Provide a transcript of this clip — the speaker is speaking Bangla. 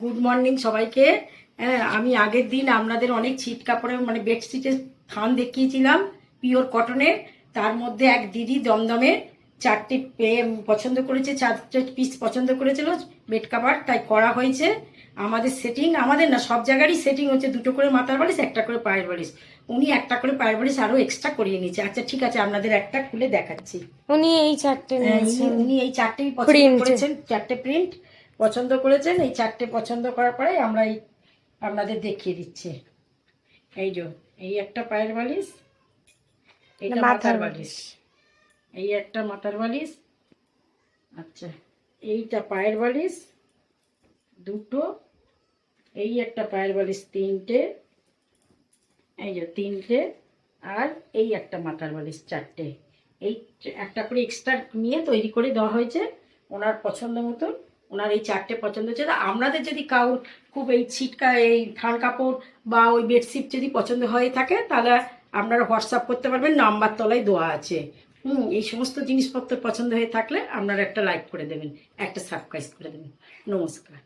গুড মর্নিং সবাইকে। হ্যাঁ, আমি আগের দিন আপনাদের অনেক ছিট কাপড়ের মানে বেডশিটের থান দেখিয়েছিলাম পিওর কটনের। তার মধ্যে এক দিদি দমদমে 4টে পছন্দ করেছে, 4টে পিস পছন্দ করেছিল বেড কাভার, তাই করা হয়েছে। আমাদের সেটিং, আমাদের না সব জায়গারই সেটিং হচ্ছে 2টো করে মাথার বালিশ, 1টা করে পায়ের বালিশ। উনি 1টা করে পায়ের বালিশ আরও এক্সট্রা করিয়ে নিয়েছে। আচ্ছা ঠিক আছে, আপনাদের একটা খুলে দেখাচ্ছি। উনি এই 4টে নিয়েছেন, উনি এই 4টেই পছন্দ করেছেন, 4টে প্রিন্ট পছন্দ করেছেন। এই 4টে পছন্দ করার পরে আমরা এই আপনাদের দেখিয়ে দিচ্ছি। এই যে এই একটা পায়ের বালিশ, এইটা মাথার বালিশ, এই একটা মাথার বালিশ, আচ্ছা এইটা পায়ের বালিশ 2টো, এই একটা পায়ের বালিশ 3টে, এই যে 3টে, আর এই একটা মাথার বালিশ 4টে। এই একটা করে এক্সট্রা নিয়ে তৈরি করে দেওয়া হয়েছে ওনার পছন্দ মতন। ওনার এই 4টে পছন্দ হচ্ছে। আপনাদের যদি কাউর খুব এই ছিটকা এই থান কাপড় বা ওই বেডশিট যদি পছন্দ হয়ে থাকে তাহলে আপনারা হোয়াটসঅ্যাপ করতে পারবেন, নাম্বার তলায় দেওয়া আছে। এই সমস্ত জিনিসপত্র পছন্দ হয়ে থাকলে আপনারা একটা লাইক করে দেবেন, একটা সাবস্ক্রাইব করে দেবেন। নমস্কার।